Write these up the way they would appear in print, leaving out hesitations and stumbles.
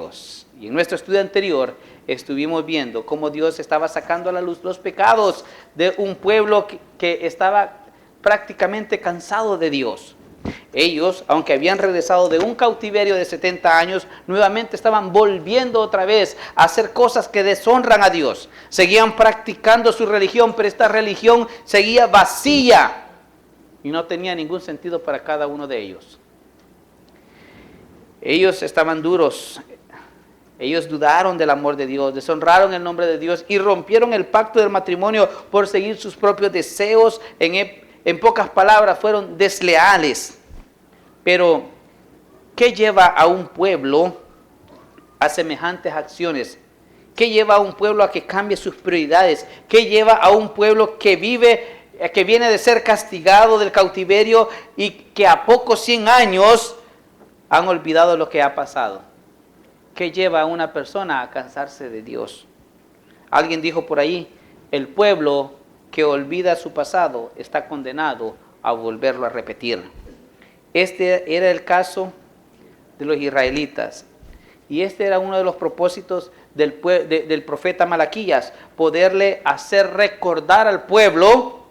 Dios. Y en nuestro estudio anterior estuvimos viendo cómo Dios estaba sacando a la luz los pecados de un pueblo que estaba prácticamente cansado de Dios. Ellos, aunque habían regresado de un cautiverio de 70 años, nuevamente estaban volviendo otra vez a hacer cosas que deshonran a Dios. Seguían practicando su religión, pero esta religión seguía vacía y no tenía ningún sentido para cada uno de ellos. Ellos estaban duros. Ellos dudaron del amor de Dios, deshonraron el nombre de Dios y rompieron el pacto del matrimonio por seguir sus propios deseos. En pocas palabras, fueron desleales. Pero, ¿qué lleva a un pueblo a semejantes acciones? ¿Qué lleva a un pueblo a que cambie sus prioridades? ¿Qué lleva a un pueblo que viene de ser castigado del cautiverio y que a pocos 100 años han olvidado lo que ha pasado? ¿Qué lleva a una persona a cansarse de Dios? Alguien dijo por ahí, el pueblo que olvida su pasado está condenado a volverlo a repetir. Este era el caso de los israelitas. Y este era uno de los propósitos del profeta Malaquías, poderle hacer recordar al pueblo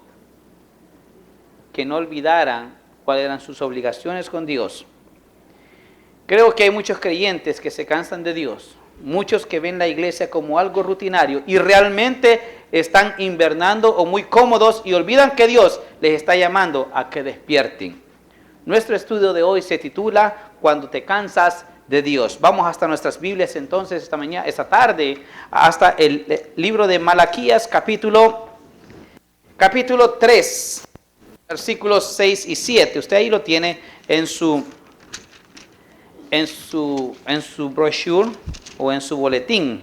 que no olvidaran cuáles eran sus obligaciones con Dios. Creo que hay muchos creyentes que se cansan de Dios, muchos que ven la iglesia como algo rutinario y realmente están invernando o muy cómodos y olvidan que Dios les está llamando a que despierten. Nuestro estudio de hoy se titula Cuando te cansas de Dios. Vamos hasta nuestras Biblias entonces esta tarde, hasta el libro de Malaquías capítulo 3, versículos 6 y 7. Usted ahí lo tiene en su brochure o en su boletín.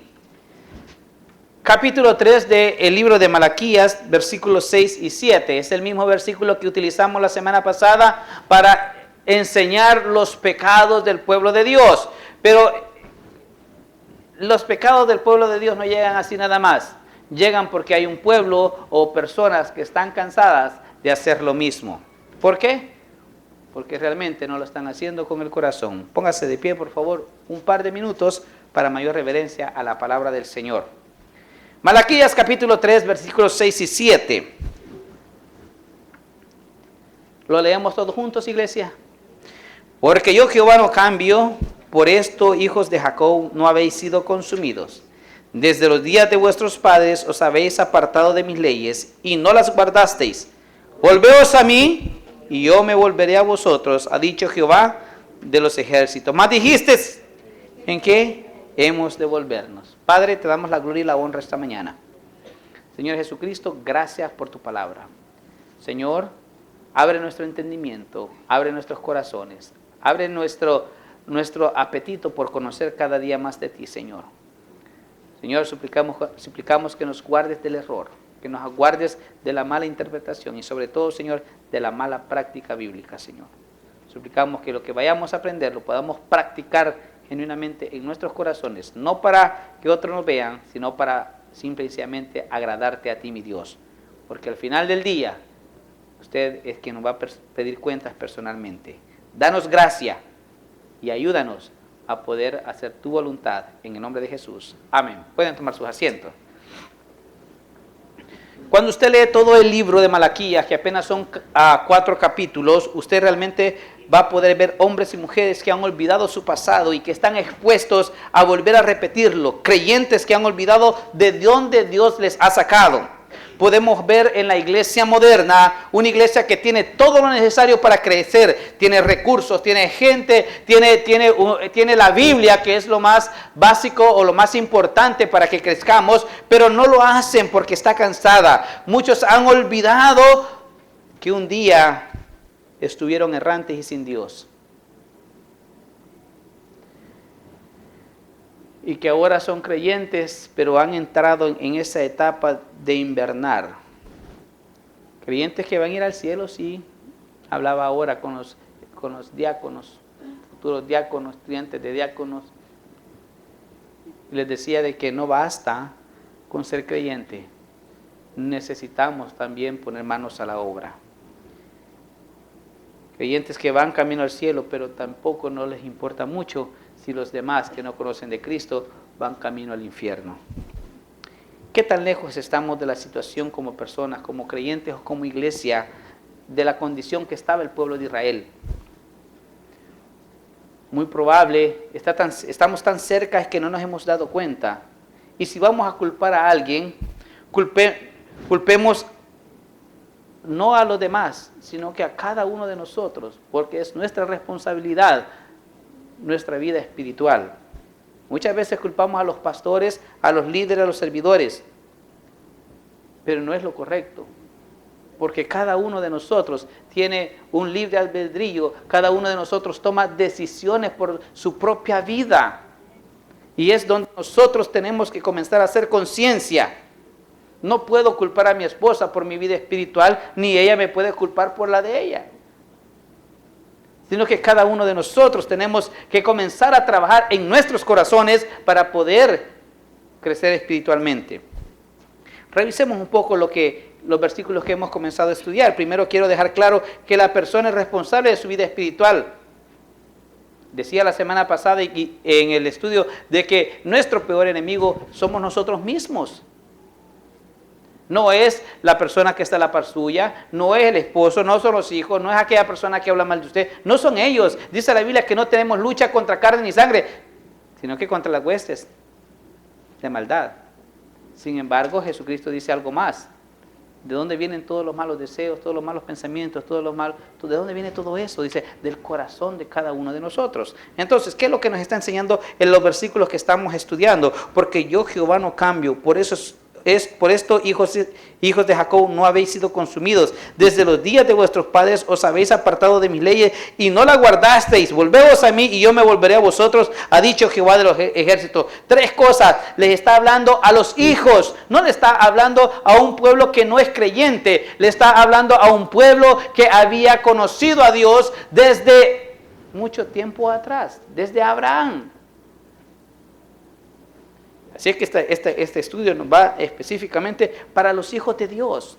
Capítulo 3 del libro de Malaquías, versículos 6 y 7. Es el mismo versículo que utilizamos la semana pasada para enseñar los pecados del pueblo de Dios. Pero los pecados del pueblo de Dios no llegan así nada más. Llegan porque hay un pueblo o personas que están cansadas de hacer lo mismo. ¿Por qué? Porque realmente no lo están haciendo con el corazón. Póngase de pie, por favor, un par de minutos para mayor reverencia a la palabra del Señor. Malaquías capítulo 3, versículos 6 y 7. ¿Lo leemos todos juntos, iglesia? Porque yo, Jehová, no cambio, por esto, hijos de Jacob, no habéis sido consumidos. Desde los días de vuestros padres os habéis apartado de mis leyes y no las guardasteis. Volveos a mí y yo me volveré a vosotros, ha dicho Jehová de los ejércitos. Más dijiste, ¿en qué? Hemos de volvernos. Padre, te damos la gloria y la honra esta mañana. Señor Jesucristo, gracias por tu palabra. Señor, abre nuestro entendimiento, abre nuestros corazones, abre nuestro apetito por conocer cada día más de ti, Señor. Señor, suplicamos que nos guardes del error, que nos guardes de la mala interpretación y sobre todo, Señor, de la mala práctica bíblica, Señor. Suplicamos que lo que vayamos a aprender lo podamos practicar genuinamente en nuestros corazones, no para que otros nos vean, sino para simple y sencillamente agradarte a ti, mi Dios. Porque al final del día, usted es quien nos va a pedir cuentas personalmente. Danos gracia y ayúdanos a poder hacer tu voluntad en el nombre de Jesús. Amén. Pueden tomar sus asientos. Cuando usted lee todo el libro de Malaquías, que apenas son 4 capítulos, usted realmente va a poder ver hombres y mujeres que han olvidado su pasado y que están expuestos a volver a repetirlo. Creyentes que han olvidado de dónde Dios les ha sacado. Podemos ver en la iglesia moderna, una iglesia que tiene todo lo necesario para crecer, tiene recursos, tiene gente, tiene la Biblia, que es lo más básico o lo más importante para que crezcamos, pero no lo hacen porque está cansada. Muchos han olvidado que un día estuvieron errantes y sin Dios. Y que ahora son creyentes, pero han entrado en esa etapa de invernar. Creyentes que van a ir al cielo, sí. Hablaba ahora con los diáconos, futuros diáconos, estudiantes de diáconos. Les decía de que no basta con ser creyente. Necesitamos también poner manos a la obra. Creyentes que van camino al cielo, pero tampoco no les importa mucho si los demás que no conocen de Cristo van camino al infierno? ¿Qué tan lejos estamos de la situación como personas, como creyentes o como iglesia, de la condición que estaba el pueblo de Israel? Muy probable, estamos tan cerca es que no nos hemos dado cuenta. Y si vamos a culpar a alguien, culpemos no a los demás, sino que a cada uno de nosotros, porque es nuestra responsabilidad, nuestra vida espiritual. Muchas veces culpamos a los pastores, a los líderes, a los servidores, pero no es lo correcto, porque cada uno de nosotros tiene un libre albedrío, cada uno de nosotros toma decisiones por su propia vida, y es donde nosotros tenemos que comenzar a hacer conciencia. No puedo culpar a mi esposa por mi vida espiritual, ni ella me puede culpar por la de ella, sino que cada uno de nosotros tenemos que comenzar a trabajar en nuestros corazones para poder crecer espiritualmente. Revisemos un poco los versículos que hemos comenzado a estudiar. Primero quiero dejar claro que la persona es responsable de su vida espiritual. Decía la semana pasada y en el estudio de que nuestro peor enemigo somos nosotros mismos. No es la persona que está a la par suya, no es el esposo, no son los hijos, no es aquella persona que habla mal de usted, no son ellos. Dice la Biblia que no tenemos lucha contra carne ni sangre, sino que contra las huestes de maldad. Sin embargo, Jesucristo dice algo más. ¿De dónde vienen todos los malos deseos, todos los malos pensamientos, todos los malos? ¿De dónde viene todo eso? Dice, del corazón de cada uno de nosotros. Entonces, ¿qué es lo que nos está enseñando en los versículos que estamos estudiando? Porque yo, Jehová, no cambio. Por esto, hijos de Jacob, no habéis sido consumidos. Desde los días de vuestros padres os habéis apartado de mis leyes y no las guardasteis. Volveos a mí y yo me volveré a vosotros, ha dicho Jehová de los ejércitos. 3 cosas les está hablando a los hijos. No le está hablando a un pueblo que no es creyente. Le está hablando a un pueblo que había conocido a Dios desde mucho tiempo atrás, desde Abraham. Así es que este estudio nos va específicamente para los hijos de Dios.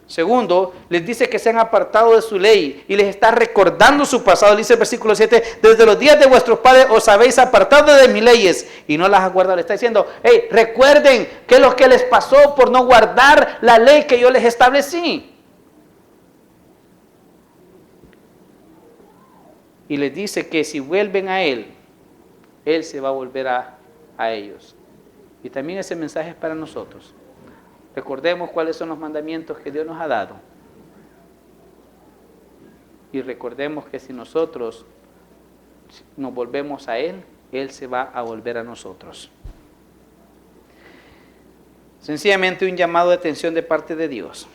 Segundo, les dice que se han apartado de su ley y les está recordando su pasado. Dice el versículo 7, desde los días de vuestros padres os habéis apartado de mis leyes y no las has guardado. Le está diciendo, hey, recuerden qué es lo que les pasó por no guardar la ley que yo les establecí. Y les dice que si vuelven a Él, Él se va a volver a ellos. Y también ese mensaje es para nosotros. Recordemos cuáles son los mandamientos que Dios nos ha dado. Y recordemos que si nosotros nos volvemos a Él, Él se va a volver a nosotros. Sencillamente un llamado de atención de parte de Dios.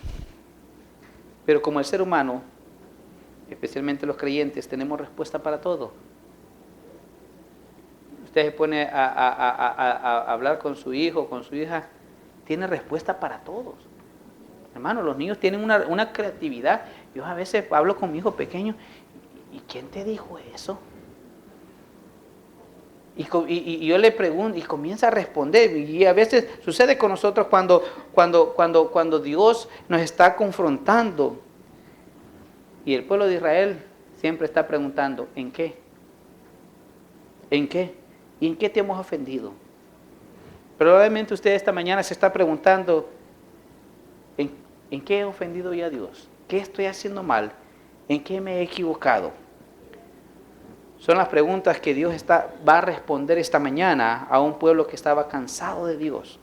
Pero como el ser humano, especialmente los creyentes, tenemos respuesta para todo. Usted se pone a hablar con su hijo, con su hija, tiene respuesta para todos. Hermano, los niños tienen una creatividad. Yo a veces hablo con mi hijo pequeño, ¿y quién te dijo eso? Y yo le pregunto, y comienza a responder, y a veces sucede con nosotros cuando Dios nos está confrontando. Y el pueblo de Israel siempre está preguntando, ¿en qué? ¿En qué? ¿Y en qué te hemos ofendido? Probablemente usted esta mañana se está preguntando, ¿en qué he ofendido yo a Dios? ¿Qué estoy haciendo mal? ¿En qué me he equivocado? Son las preguntas que Dios va a responder esta mañana a un pueblo que estaba cansado de Dios.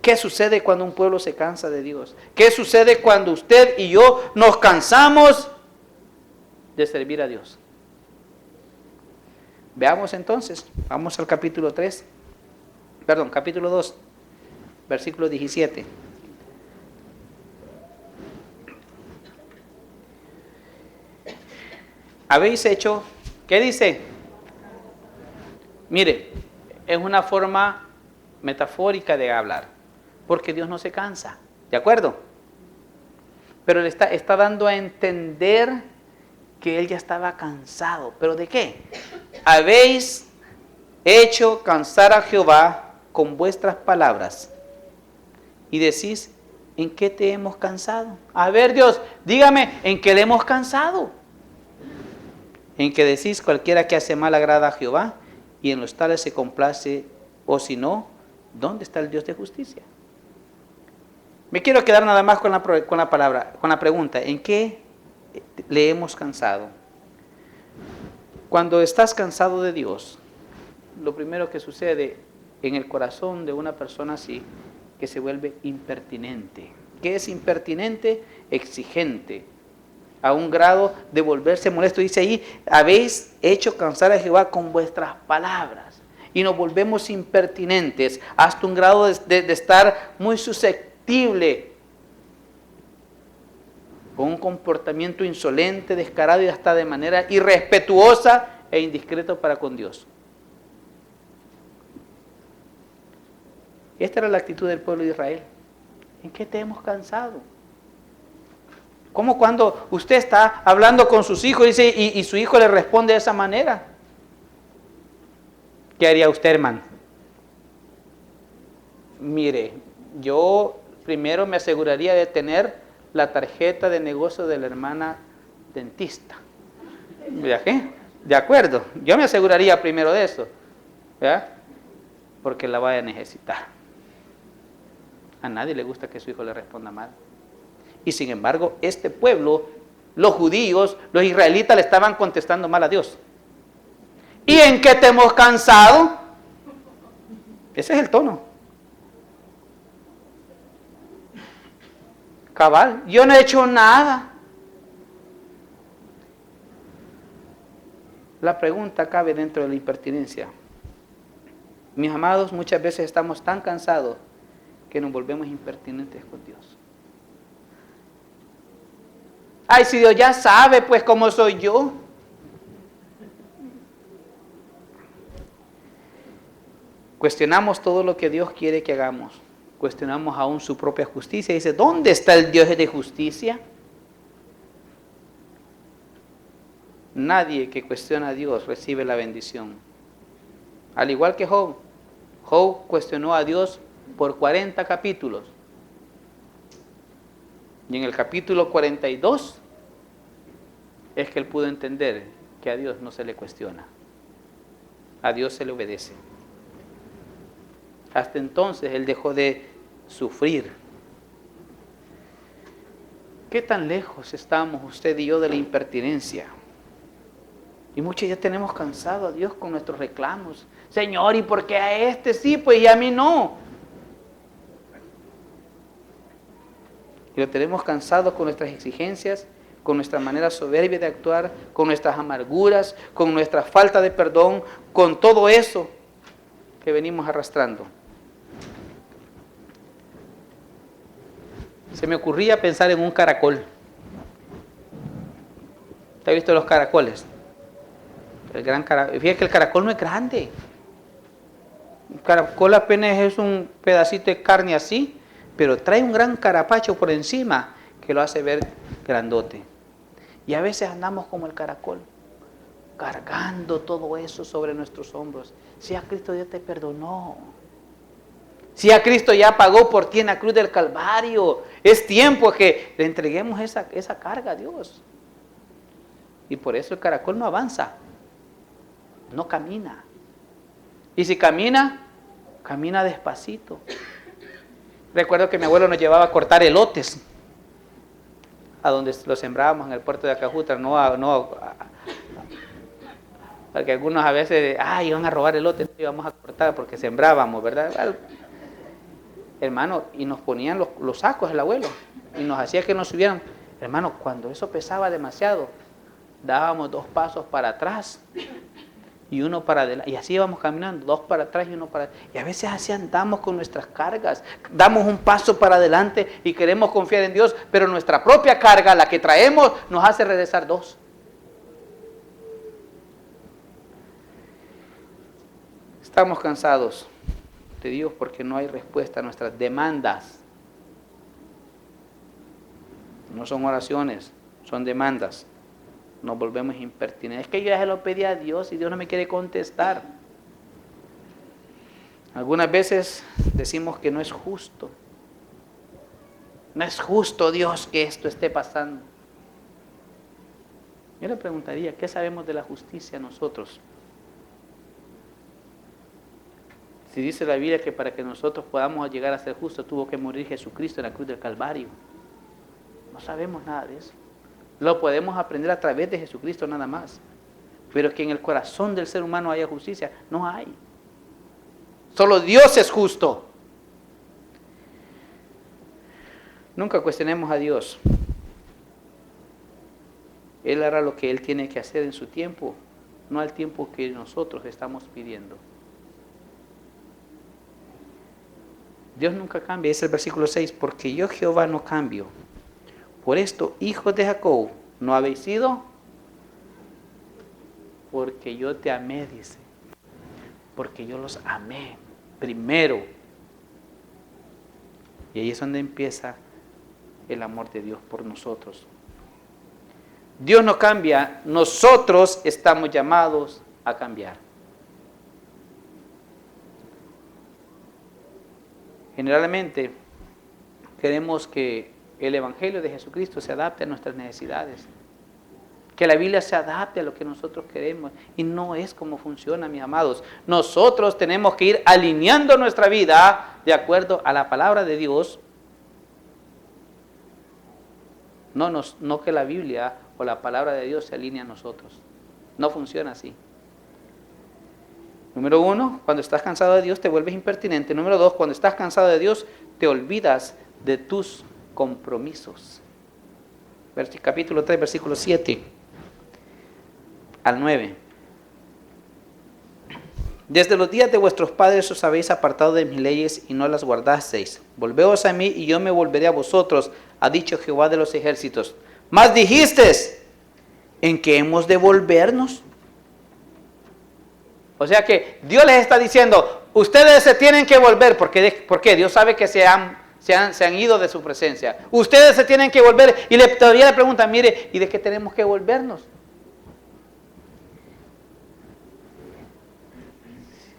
¿Qué sucede cuando un pueblo se cansa de Dios? ¿Qué sucede cuando usted y yo nos cansamos de servir a Dios? Veamos entonces, vamos al capítulo 2, versículo 17. Habéis hecho, ¿qué dice? Mire, es una forma metafórica de hablar, porque Dios no se cansa, ¿de acuerdo? Pero le está dando a entender que Él ya estaba cansado. ¿Pero de qué? Habéis hecho cansar a Jehová con vuestras palabras. Y decís, ¿en qué te hemos cansado? A ver, Dios, dígame, ¿en qué le hemos cansado? en que decís cualquiera que hace mal agrada a Jehová y en los tales se complace, o si no, ¿dónde está el Dios de justicia? Me quiero quedar nada más con la pregunta, ¿en qué le hemos cansado? Cuando estás cansado de Dios, lo primero que sucede en el corazón de una persona así, que se vuelve impertinente. ¿Qué es impertinente? Exigente, a un grado de volverse molesto. Dice ahí, habéis hecho cansar a Jehová con vuestras palabras. Y nos volvemos impertinentes hasta un grado de estar muy susceptible, con un comportamiento insolente, descarado y hasta de manera irrespetuosa e indiscreto para con Dios. Esta era la actitud del pueblo de Israel. ¿En qué te hemos cansado? Como cuando usted está hablando con sus hijos y su hijo le responde de esa manera. ¿Qué haría usted, hermano? Mire, yo primero me aseguraría de tener la tarjeta de negocio de la hermana dentista. ¿Ya qué? De acuerdo, yo me aseguraría primero de eso, ¿verdad? Porque la vaya a necesitar. A nadie le gusta que su hijo le responda mal. Y sin embargo, este pueblo, los judíos, los israelitas le estaban contestando mal a Dios. ¿Y en qué te hemos cansado? Ese es el tono. Cabal, yo no he hecho nada. La pregunta cabe dentro de la impertinencia. Mis amados, muchas veces estamos tan cansados que nos volvemos impertinentes con Dios. Ay, si Dios ya sabe, pues, cómo soy yo. Cuestionamos todo lo que Dios quiere que hagamos. Cuestionamos aún su propia justicia. Dice, ¿dónde está el Dios de justicia? Nadie que cuestiona a Dios recibe la bendición. Al igual que Job. Job cuestionó a Dios por 40 capítulos. Y en el capítulo 42 es que él pudo entender que a Dios no se le cuestiona. A Dios se le obedece. Hasta entonces él dejó de sufrir. ¿Qué tan lejos estamos usted y yo de la impertinencia? Y muchos ya tenemos cansado a Dios con nuestros reclamos. Señor, ¿y por qué a este sí, pues y a mí no? Y lo tenemos cansado con nuestras exigencias, con nuestra manera soberbia de actuar, con nuestras amarguras, con nuestra falta de perdón, con todo eso que venimos arrastrando. Se me ocurría pensar en un caracol. ¿Usted ha visto los caracoles? El gran caracol. Fíjate que el caracol no es grande. El caracol apenas es un pedacito de carne así, pero trae un gran carapacho por encima que lo hace ver grandote. Y a veces andamos como el caracol, cargando todo eso sobre nuestros hombros. Si a Cristo ya te perdonó, si a Cristo ya pagó por ti en la cruz del Calvario, es tiempo que le entreguemos esa carga a Dios. Y por eso el caracol no avanza, no camina. Y si camina, camina despacito. Recuerdo que mi abuelo nos llevaba a cortar elotes, a donde los sembrábamos en el puerto de Acajutra, porque algunos a veces, iban a robar elotes, íbamos a cortar porque sembrábamos, ¿verdad? Hermano, y nos ponían los sacos el abuelo, y nos hacía que nos subieran. Hermano, cuando eso pesaba demasiado, dábamos 2 pasos para atrás y 1 para adelante, y así íbamos caminando, 2 para atrás y 1 para adelante. Y a veces así andamos con nuestras cargas, damos un paso para adelante y queremos confiar en Dios, pero nuestra propia carga, la que traemos, nos hace regresar 2. Estamos cansados de Dios porque no hay respuesta a nuestras demandas. No son oraciones, son demandas. Nos volvemos impertinentes. Es que yo ya se lo pedí a Dios y Dios no me quiere contestar. Algunas veces decimos que no es justo. No es justo, Dios, que esto esté pasando. Yo le preguntaría, ¿qué sabemos de la justicia nosotros? Si dice la Biblia que para que nosotros podamos llegar a ser justos tuvo que morir Jesucristo en la cruz del Calvario. No sabemos nada de eso. Lo podemos aprender a través de Jesucristo nada más. Pero que en el corazón del ser humano haya justicia, no hay. Solo Dios es justo. Nunca cuestionemos a Dios. Él hará lo que Él tiene que hacer en su tiempo, no al tiempo que nosotros estamos pidiendo. Dios nunca cambia, es el versículo 6, porque yo Jehová no cambio. Por esto, hijos de Jacob, ¿no habéis sido? Porque yo te amé, dice. Porque yo los amé primero. Y ahí es donde empieza el amor de Dios por nosotros. Dios no cambia, nosotros estamos llamados a cambiar. Generalmente queremos que el Evangelio de Jesucristo se adapte a nuestras necesidades, que la Biblia se adapte a lo que nosotros queremos, y no es como funciona, mis amados. Nosotros tenemos que ir alineando nuestra vida de acuerdo a la palabra de Dios, no que la Biblia o la palabra de Dios se alinee a nosotros. No funciona así. Número 1, cuando estás cansado de Dios te vuelves impertinente. Número 2, cuando estás cansado de Dios te olvidas de tus compromisos. Capítulo 3, versículo 7 al 9. Desde los días de vuestros padres os habéis apartado de mis leyes y no las guardasteis. Volveos a mí y yo me volveré a vosotros, ha dicho Jehová de los ejércitos. Mas dijisteis, ¿en qué hemos de volvernos? O sea que Dios les está diciendo, ustedes se tienen que volver. ¿Por qué? Dios sabe que se han ido de su presencia. Ustedes se tienen que volver. Y todavía le preguntan, mire, ¿y de qué tenemos que volvernos?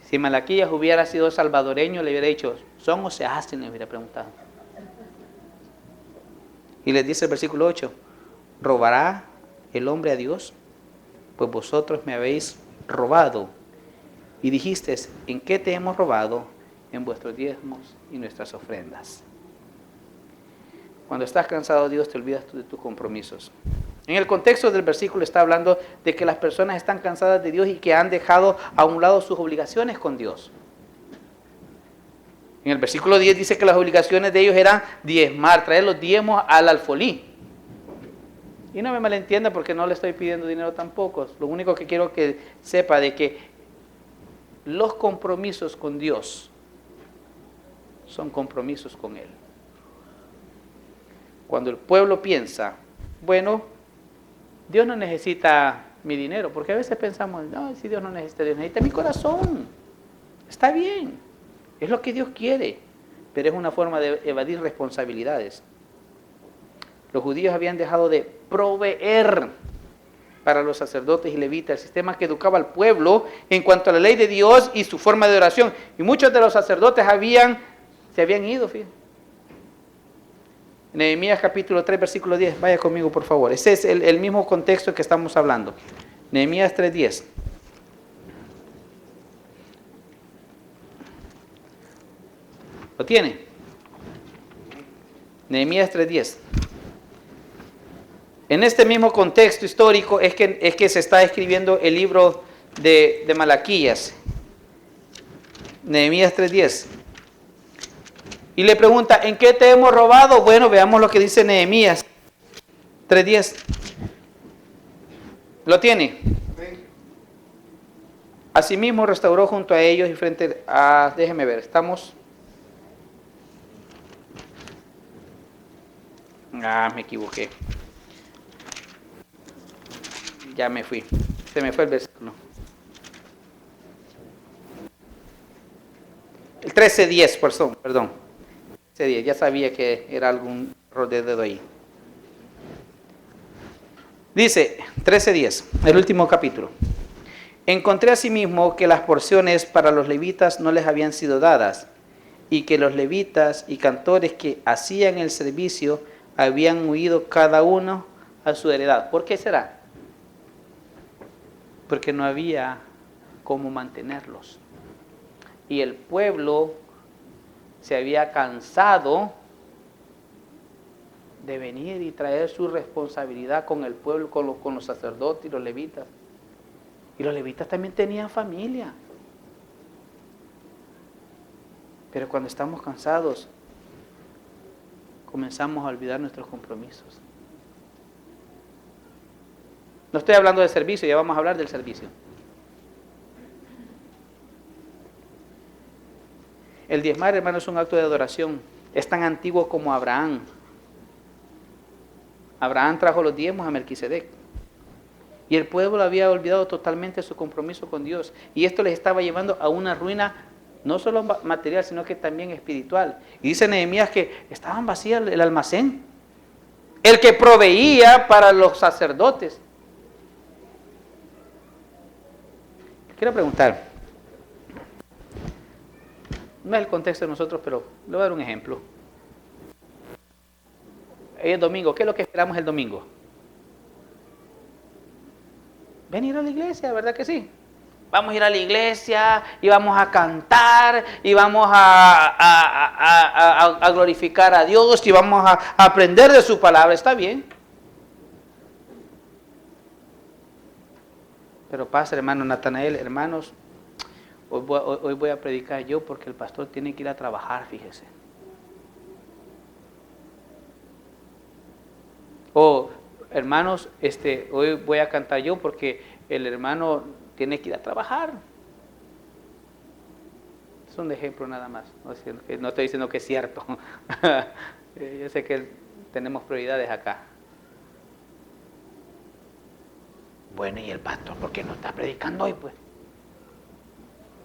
Si Malaquías hubiera sido salvadoreño, le hubiera dicho, ¿son o se hacen? Le hubiera preguntado. Y les dice el versículo 8, ¿robará el hombre a Dios? Pues vosotros me habéis robado. Y dijiste, ¿en qué te hemos robado? En vuestros diezmos y nuestras ofrendas. Cuando estás cansado de Dios, te olvidas de tus compromisos. En el contexto del versículo está hablando de que las personas están cansadas de Dios y que han dejado a un lado sus obligaciones con Dios. En el versículo 10 dice que las obligaciones de ellos eran diezmar, traer los diezmos al alfolí. Y no me malentienda porque no le estoy pidiendo dinero tampoco. Lo único que quiero que sepa de que los compromisos con Dios son compromisos con Él. Cuando el pueblo piensa, bueno, Dios no necesita mi dinero, porque a veces pensamos, no, si Dios no necesita, Dios necesita mi corazón. Está bien, es lo que Dios quiere, pero es una forma de evadir responsabilidades. Los judíos habían dejado de proveer para los sacerdotes y levitas, el sistema que educaba al pueblo en cuanto a la ley de Dios y su forma de oración. Y muchos de los sacerdotes se habían ido, fíjense. Nehemías capítulo 3, versículo 10, vaya conmigo por favor. Ese es el mismo contexto que estamos hablando. Nehemías 3:10. ¿Lo tiene? Nehemías 3:10. En este mismo contexto histórico es que se está escribiendo el libro de Malaquías. Nehemías 3:10. Y le pregunta, ¿en qué te hemos robado? Bueno, veamos lo que dice Nehemías 3:10. ¿Lo tiene? Asimismo restauró junto a ellos y frente a... Déjeme ver, estamos... me equivoqué. Ya me fui. Se me fue el versículo. El 13:10, perdón. 13:10, ya sabía que era algún error de dedo ahí. Dice, 13:10, el último capítulo. Encontré asimismo que las porciones para los levitas no les habían sido dadas, y que los levitas y cantores que hacían el servicio habían huido cada uno a su heredad. ¿Por qué será? porque no había cómo mantenerlos. Y el pueblo se había cansado de venir y traer su responsabilidad con el pueblo, con los sacerdotes y los levitas. Y los levitas también tenían familia. Pero cuando estamos cansados, comenzamos a olvidar nuestros compromisos. No estoy hablando de servicio, ya vamos a hablar del servicio. El diezmar, hermano, es un acto de adoración. Es tan antiguo como Abraham. Abraham trajo los diezmos a Melquisedec. Y el pueblo había olvidado totalmente su compromiso con Dios. Y esto les estaba llevando a una ruina, no solo material, sino que también espiritual. Y dice Nehemías que estaban vacías el almacén. El que proveía para los sacerdotes. Quiero preguntar. No es el contexto de nosotros, pero le voy a dar un ejemplo. El domingo, ¿qué es lo que esperamos el domingo? Venir a la iglesia, ¿verdad que sí? Vamos a ir a la iglesia y vamos a cantar y vamos a glorificar a Dios y vamos a aprender de su palabra. Está bien. Pero pasa, hermano Natanael, hermanos, hoy voy a predicar yo porque el pastor tiene que ir a trabajar, fíjese. O hermanos, hoy voy a cantar yo porque el hermano tiene que ir a trabajar. Es un ejemplo nada más. No estoy diciendo que es cierto. Yo sé que tenemos prioridades acá. Bueno, ¿y el pastor por qué no está predicando hoy, pues?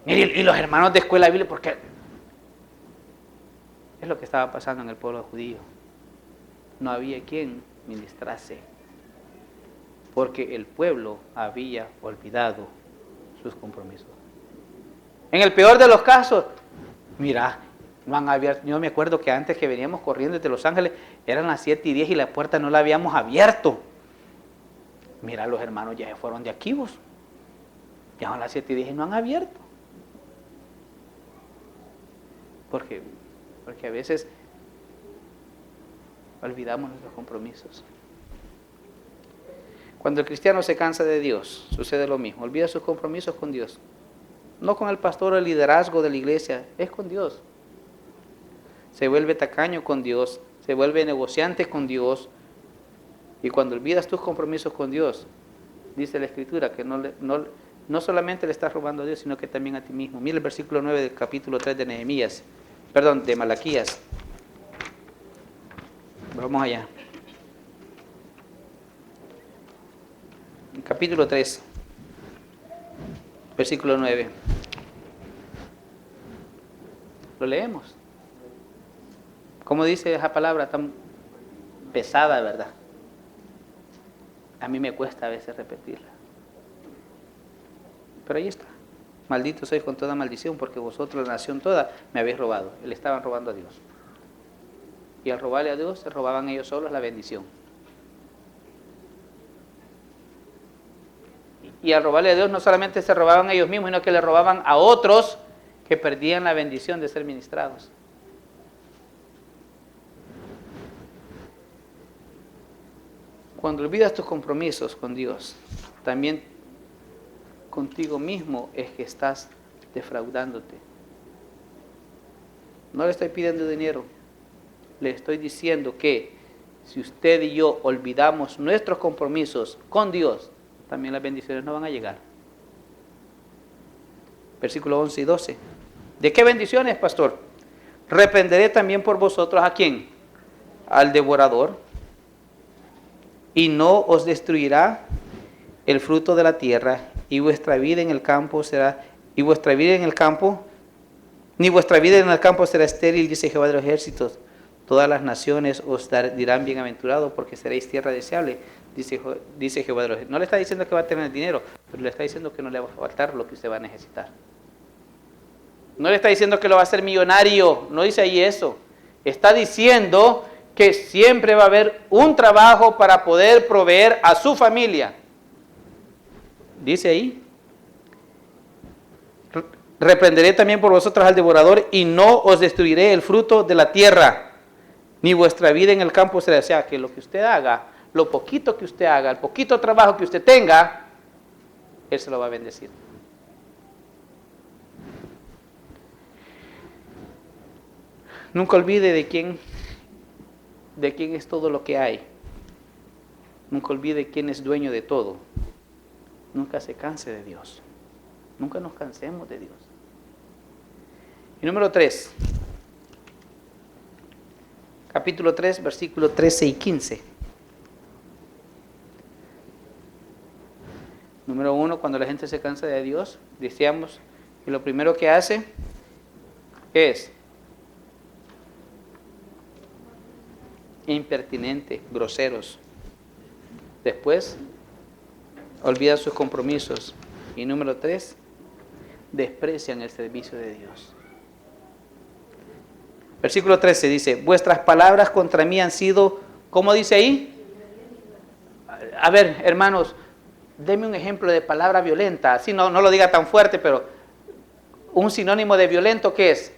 Y los hermanos de escuela bíblica, ¿por qué? Es lo que estaba pasando en el pueblo judío. No había quien ministrase, porque el pueblo había olvidado sus compromisos. En el peor de los casos, mira, no han abierto. Yo me acuerdo que antes que veníamos corriendo desde Los Ángeles, eran las 7:10 y la puerta no la habíamos abierto. Mira, los hermanos ya se fueron de aquí, vos. Ya son las 7:10 y no han abierto. Porque a veces olvidamos nuestros compromisos. Cuando el cristiano se cansa de Dios, sucede lo mismo. Olvida sus compromisos con Dios. No con el pastor o el liderazgo de la iglesia, es con Dios. Se vuelve tacaño con Dios, se vuelve negociante con Dios. Y cuando olvidas tus compromisos con Dios, dice la Escritura que no solamente le estás robando a Dios, sino que también a ti mismo. Mira el versículo 9 del capítulo 3 de Malaquías. Vamos allá. Capítulo 3, versículo 9. Lo leemos. ¿Cómo dice esa palabra tan pesada, verdad? A mí me cuesta a veces repetirla. Pero ahí está. Maldito sois con toda maldición, porque vosotros, la nación toda, me habéis robado. Le estaban robando a Dios. Y al robarle a Dios, se robaban ellos solos la bendición. Y al robarle a Dios, no solamente se robaban ellos mismos, sino que le robaban a otros que perdían la bendición de ser ministrados. Cuando olvidas tus compromisos con Dios, también contigo mismo es que estás defraudándote. No le estoy pidiendo dinero, le estoy diciendo que si usted y yo olvidamos nuestros compromisos con Dios, también las bendiciones no van a llegar. Versículos 11 y 12. ¿De qué bendiciones, pastor? Reprenderé también por vosotros ¿a quién? Al devorador. Y no os destruirá el fruto de la tierra, y vuestra vida en el campo será, ni vuestra vida en el campo será estéril, dice Jehová de los ejércitos. Todas las naciones os dirán bienaventurado, porque seréis tierra deseable, dice Jehová de los ejércitos. No le está diciendo que va a tener dinero, pero le está diciendo que no le va a faltar lo que usted va a necesitar. No le está diciendo que lo va a hacer millonario, no dice ahí eso. Está diciendo que siempre va a haber un trabajo para poder proveer a su familia. Dice ahí, reprenderé también por vosotros al devorador y no os destruiré el fruto de la tierra, ni vuestra vida en el campo será. O sea, que lo que usted haga, lo poquito que usted haga, el poquito trabajo que usted tenga, Él se lo va a bendecir. Nunca olvide de quién es todo lo que hay. Nunca olvide quién es dueño de todo. Nunca se canse de Dios. Nunca nos cansemos de Dios. Y número 3. Capítulo 3, versículos 13 y 15. Número 1, cuando la gente se cansa de Dios, decíamos que lo primero que hace es impertinente, groseros. Después, olvidan sus compromisos. Y número 3, desprecian el servicio de Dios. Versículo 13 dice, vuestras palabras contra mí han sido, ¿cómo dice ahí? A ver, hermanos, denme un ejemplo de palabra violenta. Así no lo diga tan fuerte, pero un sinónimo de violento, ¿qué es?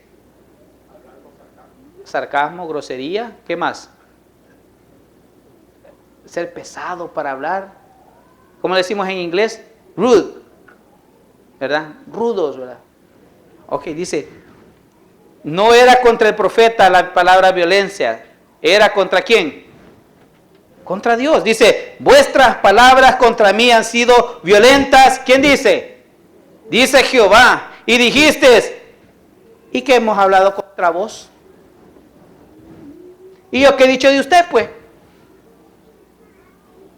Sarcasmo, grosería, ¿qué más? Ser pesado para hablar. ¿Cómo decimos en inglés? Rude, ¿verdad? Rudos, ¿verdad? Ok, dice, no era contra el profeta la palabra violencia, ¿era contra quién? Contra Dios. Dice, vuestras palabras contra mí han sido violentas. ¿Quién dice? Dice Jehová. Y dijiste, ¿y qué hemos hablado contra vos? ¿Y yo qué he dicho de usted, pues?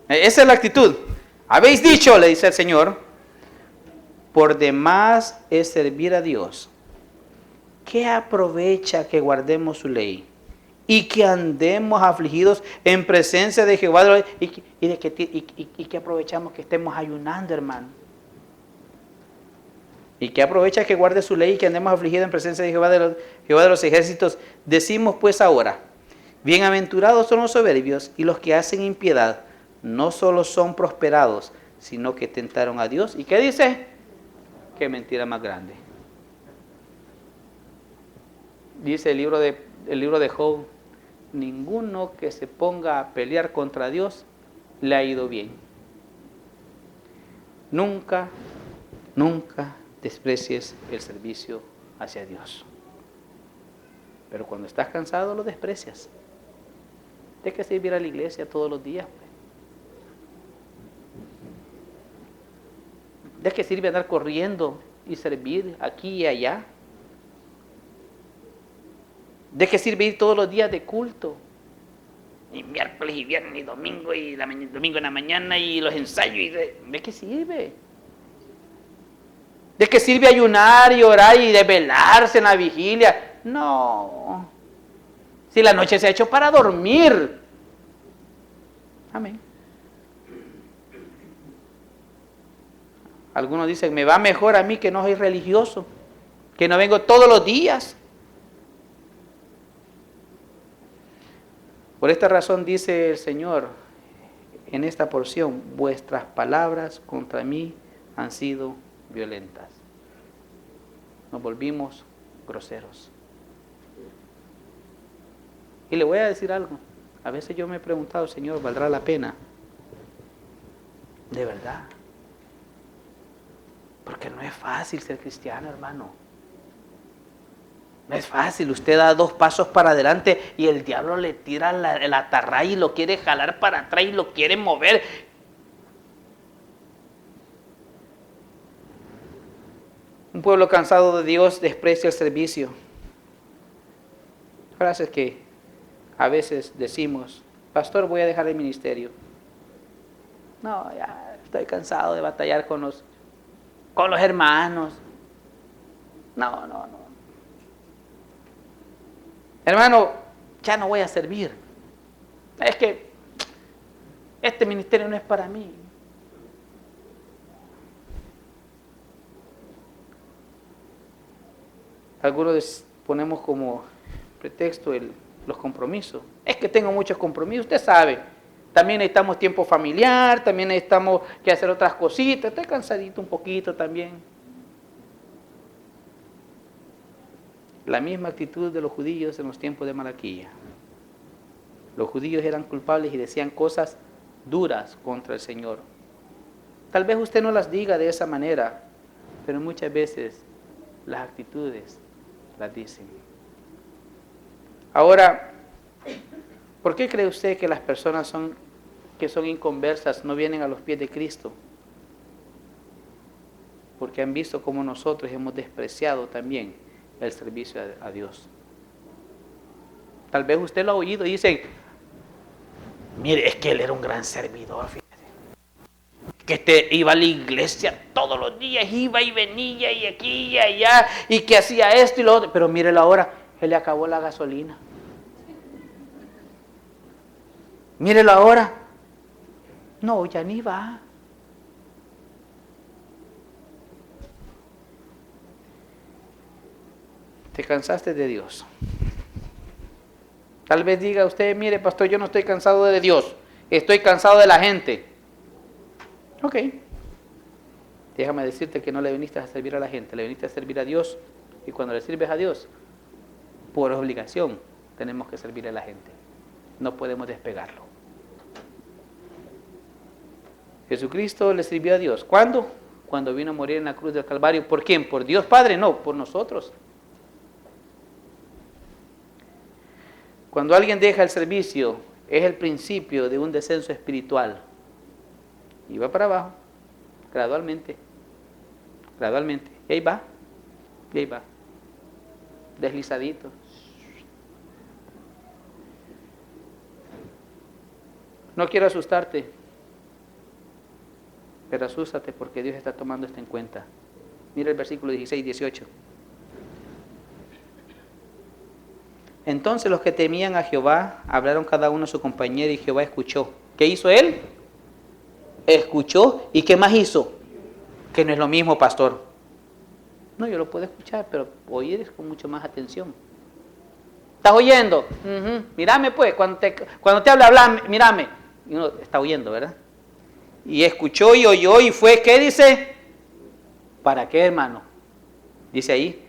Esa es la actitud. Habéis dicho, le dice el Señor, por demás es servir a Dios. ¿Qué aprovecha que guardemos su ley y que andemos afligidos en presencia de Jehová? ¿Y qué aprovechamos que estemos ayunando, hermano? ¿Y qué aprovecha que guarde su ley y que andemos afligidos en presencia de Jehová de los ejércitos? Decimos pues ahora, bienaventurados son los soberbios y los que hacen impiedad, no solo son prosperados, sino que tentaron a Dios. ¿Y qué dice? Qué mentira más grande. Dice el libro de Job, ninguno que se ponga a pelear contra Dios le ha ido bien. Nunca desprecies el servicio hacia Dios. Pero cuando estás cansado lo desprecias. ¿De qué sirve ir a la iglesia todos los días? ¿De qué sirve andar corriendo y servir aquí y allá? ¿De qué sirve ir todos los días de culto? Y miércoles y viernes y domingo y domingo en la mañana y los ensayos. ¿De qué sirve? ¿De qué sirve ayunar y orar y desvelarse en la vigilia? No. Si la noche se ha hecho para dormir. Amén. Algunos dicen, me va mejor a mí que no soy religioso, que no vengo todos los días. Por esta razón dice el Señor en esta porción, vuestras palabras contra mí han sido violentas. Nos volvimos groseros. Y le voy a decir algo. A veces yo me he preguntado, Señor, ¿valdrá la pena? De verdad. Porque no es fácil ser cristiano, hermano. No es fácil. Usted da 2 pasos para adelante y el diablo le tira el atarray y lo quiere jalar para atrás y lo quiere mover. Un pueblo cansado de Dios desprecia el servicio. Frases que a veces decimos, pastor, voy a dejar el ministerio. No, ya estoy cansado de batallar con los hermanos. No. Hermano, ya no voy a servir. Es que este ministerio no es para mí. Algunos ponemos como pretexto los compromisos. Es que tengo muchos compromisos. Usted sabe, También necesitamos tiempo familiar, también necesitamos que hacer otras cositas. Estoy cansadito un poquito también. La misma actitud de los judíos en los tiempos de Malaquía. Los judíos eran culpables y decían cosas duras contra el Señor. Tal vez usted no las diga de esa manera, pero muchas veces las actitudes las dicen. Ahora, ¿por qué cree usted que las personas que son inconversas no vienen a los pies de Cristo? Porque han visto cómo nosotros hemos despreciado también el servicio a Dios. Tal vez usted lo ha oído y dice, mire, es que él era un gran servidor, fíjate. Que iba a la iglesia todos los días, iba y venía y aquí y allá, y que hacía esto y lo otro. Pero mírelo ahora, se le acabó la gasolina. Mírelo ahora. No, ya ni va. Te cansaste de Dios. Tal vez diga usted, mire pastor, yo no estoy cansado de Dios, estoy cansado de la gente. Ok. Déjame decirte que no le viniste a servir a la gente, le viniste a servir a Dios. Y cuando le sirves a Dios, por obligación, tenemos que servir a la gente. No podemos despegarlo. Jesucristo le sirvió a Dios. ¿Cuándo? Cuando vino a morir en la cruz del Calvario. ¿Por quién? ¿Por Dios Padre? No, por nosotros. Cuando alguien deja el servicio, es el principio de un descenso espiritual. Y va para abajo, gradualmente. Gradualmente. Y ahí va. Y ahí va. Deslizadito. No quiero asustarte, pero asústate porque Dios está tomando esto en cuenta. Mira el versículo 16 y 18. Entonces los que temían a Jehová hablaron cada uno a su compañero y Jehová escuchó. ¿Qué hizo él? Escuchó. ¿Y qué más hizo? Que no es lo mismo, pastor. No, yo lo puedo escuchar, pero oír es con mucho más atención. ¿Estás oyendo? Mírame pues, cuando te habla, mírame. Y uno está oyendo, ¿verdad? Y escuchó y oyó y fue, ¿qué dice? ¿Para qué, hermano? Dice ahí.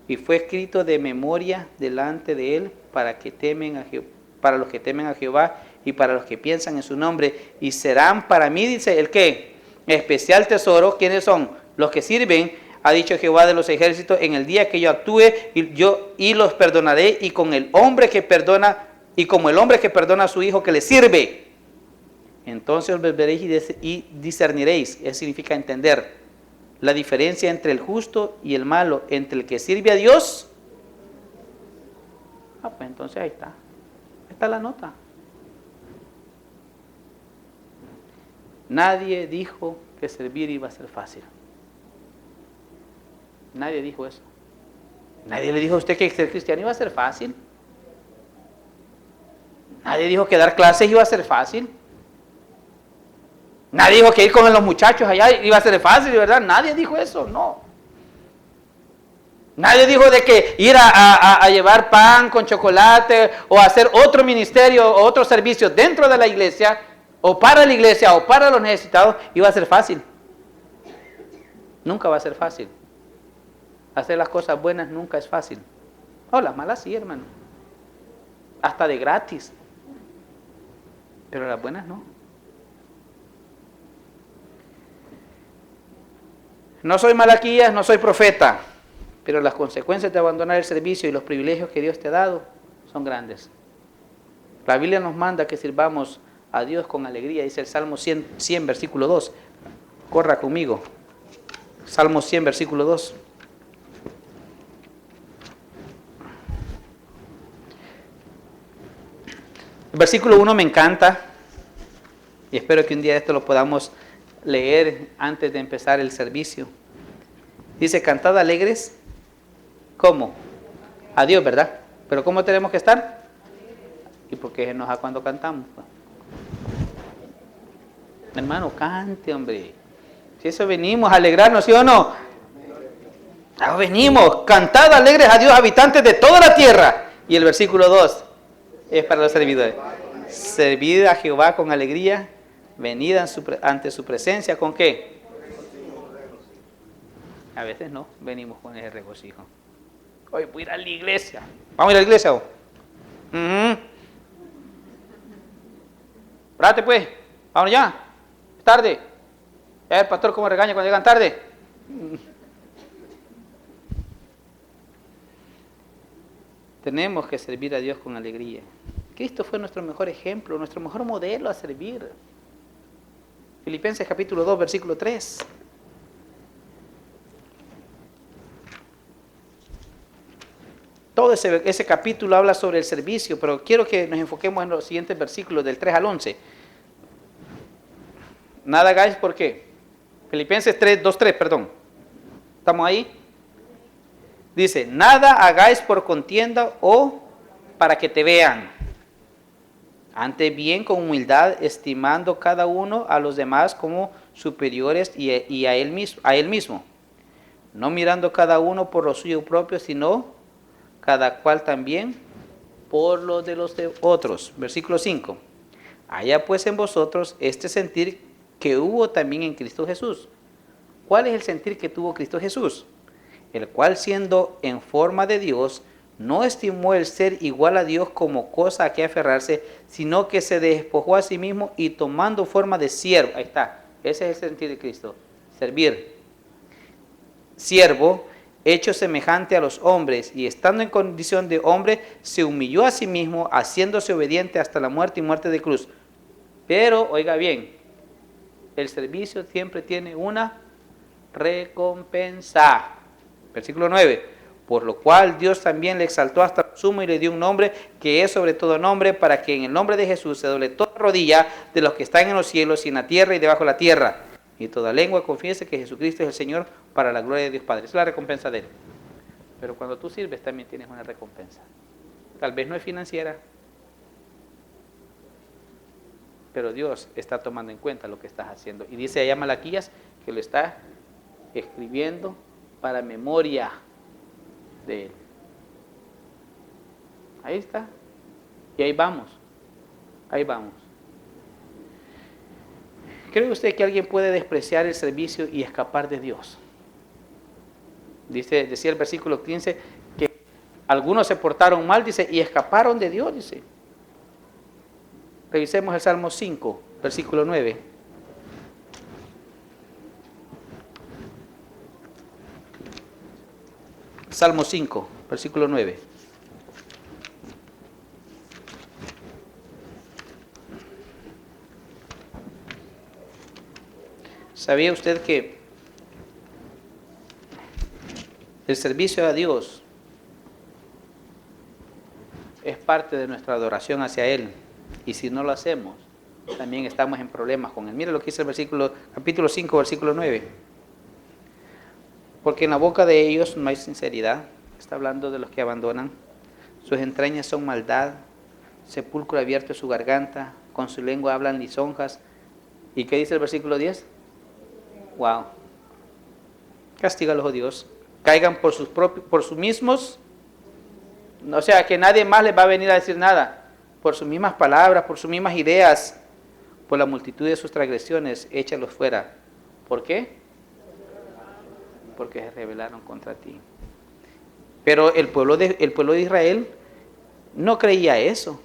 Y fue escrito de memoria delante de él para los que temen a Jehová y para los que piensan en su nombre. Y serán para mí, dice, ¿el qué? Especial tesoro. ¿Quiénes son? Los que sirven, ha dicho Jehová de los ejércitos, en el día que yo actúe, y los perdonaré, y con el hombre que perdona, y como el hombre que perdona a su hijo que le sirve. Entonces os veréis y discerniréis. Eso significa entender la diferencia entre el justo y el malo, entre el que sirve a Dios. Pues entonces ahí está. Está la nota. Nadie dijo que servir iba a ser fácil. Nadie dijo eso. Nadie le dijo a usted que ser cristiano iba a ser fácil. Nadie dijo que dar clases iba a ser fácil. Nadie dijo que ir con los muchachos allá iba a ser fácil, ¿verdad? Nadie dijo eso, no. Nadie dijo de que ir a llevar pan con chocolate o hacer otro ministerio o otro servicio dentro de la iglesia o para la iglesia o para los necesitados iba a ser fácil. Nunca va a ser fácil. Hacer las cosas buenas nunca es fácil. Oh, las malas sí, hermano. Hasta de gratis. Pero las buenas no. No soy Malaquías, no soy profeta, pero las consecuencias de abandonar el servicio y los privilegios que Dios te ha dado son grandes. La Biblia nos manda que sirvamos a Dios con alegría, dice el Salmo 100 versículo 2. Corra conmigo. Salmo 100, versículo 2. El versículo 1 me encanta y espero que un día esto lo podamos leer antes de empezar el servicio. Dice, cantad alegres. ¿Cómo? A Dios, ¿verdad? Pero ¿cómo tenemos que estar? ¿Y por qué se enoja cuando cantamos? Hermano, cante, hombre. Si eso venimos a alegrarnos, ¿sí o no? Venimos, cantad alegres a Dios, habitantes de toda la tierra. Y el versículo 2 es para los servidores. Servid a Jehová con alegría, venid ante su presencia, ¿con qué? A veces no, venimos con ese regocijo. Hoy voy a ir a la iglesia. ¿Vamos a ir a la iglesia? Espérate pues, vámonos ya, es tarde. Ya el pastor cómo regaña cuando llegan tarde. Tenemos que servir a Dios con alegría. Cristo fue nuestro mejor ejemplo, nuestro mejor modelo a servir. Filipenses capítulo 2, versículo 3. Todo ese capítulo habla sobre el servicio, pero quiero que nos enfoquemos en los siguientes versículos del 3 al 11. Nada hagáis, ¿por qué? Filipenses 2:3, perdón. ¿Estamos ahí? Dice, nada hagáis por contienda o para que te vean. Antes bien con humildad, estimando cada uno a los demás como superiores y a él mismo. No mirando cada uno por lo suyo propio, sino cada cual también por lo de los de otros. Versículo 5. Haya pues en vosotros este sentir que hubo también en Cristo Jesús. ¿Cuál es el sentir que tuvo Cristo Jesús? El cual siendo en forma de Dios, no estimó el ser igual a Dios como cosa a que aferrarse, sino que se despojó a sí mismo y tomando forma de siervo. Ahí está, ese es el sentir de Cristo, servir. Siervo, hecho semejante a los hombres, y estando en condición de hombre, se humilló a sí mismo, haciéndose obediente hasta la muerte y muerte de cruz. Pero, oiga bien, el servicio siempre tiene una recompensa. Versículo 9. Por lo cual Dios también le exaltó hasta lo sumo y le dio un nombre que es sobre todo nombre, para que en el nombre de Jesús se doble toda rodilla de los que están en los cielos y en la tierra y debajo de la tierra, y toda lengua confiese que Jesucristo es el Señor, para la gloria de Dios Padre. Esa es la recompensa de Él. Pero cuando tú sirves también tienes una recompensa. Tal vez no es financiera, pero Dios está tomando en cuenta lo que estás haciendo. Y dice allá Malaquías que lo está escribiendo para memoria de Él. Ahí está. Y ahí vamos. Ahí vamos. ¿Cree usted que alguien puede despreciar el servicio y escapar de Dios? Decía el versículo 15 que algunos se portaron mal, dice, y escaparon de Dios, dice. Revisemos el Salmo 5, versículo 9. Salmo 5, versículo 9. ¿Sabía usted que el servicio a Dios es parte de nuestra adoración hacia Él? Y si no lo hacemos, también estamos en problemas con Él. Mire lo que dice el capítulo 5, versículo 9. Porque en la boca de ellos no hay sinceridad. Está hablando de los que abandonan. Sus entrañas son maldad. Sepulcro abierto es su garganta. Con su lengua hablan lisonjas. ¿Y qué dice el versículo 10? Wow. Castígalos, oh Dios. Caigan por sus mismos. O sea, que nadie más les va a venir a decir nada. Por sus mismas palabras, por sus mismas ideas. Por la multitud de sus transgresiones, échalos fuera. ¿Por qué? Porque se rebelaron contra ti. Pero el pueblo de Israel no creía eso.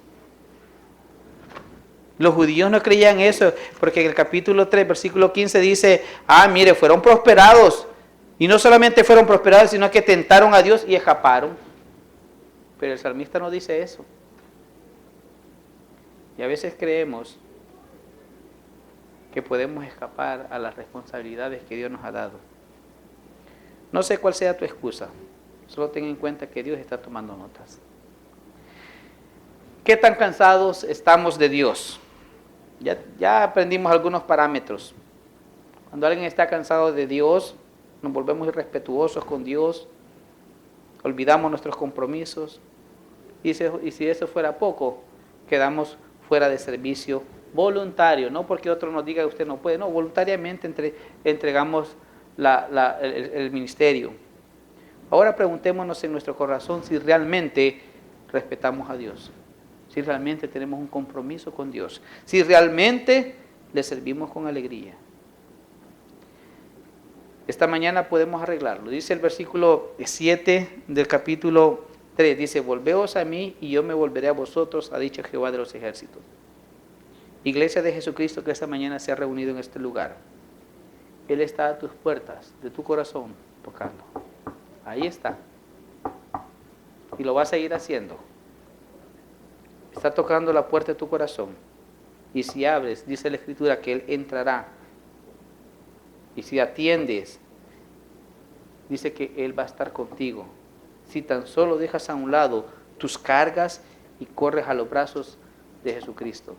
Los judíos no creían eso, porque en el capítulo 3, versículo 15 dice, mire, fueron prosperados. Y no solamente fueron prosperados, sino que tentaron a Dios y escaparon. Pero el salmista no dice eso. Y a veces creemos que podemos escapar a las responsabilidades que Dios nos ha dado. No sé cuál sea tu excusa, solo ten en cuenta que Dios está tomando notas. ¿Qué tan cansados estamos de Dios? Ya aprendimos algunos parámetros. Cuando alguien está cansado de Dios, nos volvemos irrespetuosos con Dios, olvidamos nuestros compromisos, y si eso fuera poco, quedamos fuera de servicio voluntario, no porque otro nos diga que usted no puede, no, voluntariamente entregamos el ministerio. Ahora preguntémonos en nuestro corazón si realmente respetamos a Dios, si realmente tenemos un compromiso con Dios, si realmente le servimos con alegría. Esta mañana podemos arreglarlo. Dice el versículo 7 del capítulo 3, dice, volveos a mí y yo me volveré a vosotros, ha dicho Jehová de los ejércitos. Iglesia de Jesucristo que esta mañana se ha reunido en este lugar, Él está a tus puertas, de tu corazón, tocando. Ahí está. Y lo va a seguir haciendo. Está tocando la puerta de tu corazón. Y si abres, dice la Escritura, que Él entrará. Y si atiendes, dice que Él va a estar contigo. Si tan solo dejas a un lado tus cargas y corres a los brazos de Jesucristo.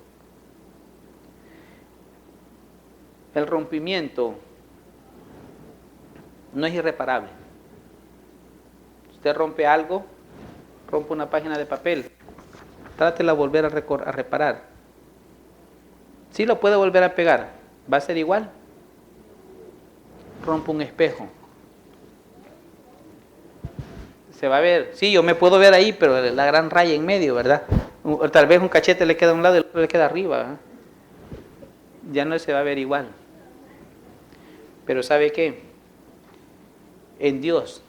El rompimiento no es irreparable. Usted rompe algo, rompe una página de papel, trátela de volver a reparar. Sí lo puede volver a pegar, ¿va a ser igual? Rompe un espejo. Se va a ver, sí, yo me puedo ver ahí, pero la gran raya en medio, ¿verdad? Tal vez un cachete le queda a un lado y el otro le queda arriba, ¿eh? Ya no se va a ver igual. Pero ¿sabe qué? En Dios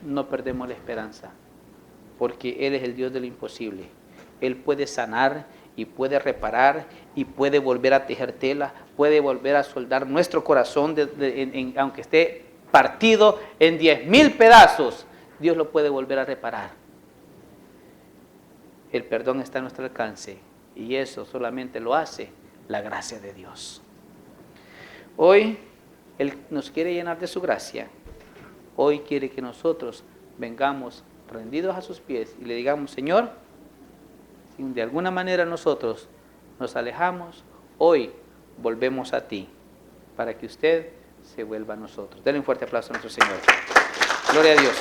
no perdemos la esperanza, porque Él es el Dios de lo imposible. Él puede sanar y puede reparar y puede volver a tejer tela, puede volver a soldar nuestro corazón, aunque esté partido en 10,000 pedazos, Dios lo puede volver a reparar. El perdón está a nuestro alcance y eso solamente lo hace la gracia de Dios. Hoy Él nos quiere llenar de su gracia. Hoy quiere que nosotros vengamos rendidos a sus pies y le digamos, Señor, si de alguna manera nosotros nos alejamos, hoy volvemos a ti, para que usted se vuelva a nosotros. Denle un fuerte aplauso a nuestro Señor. Gloria a Dios.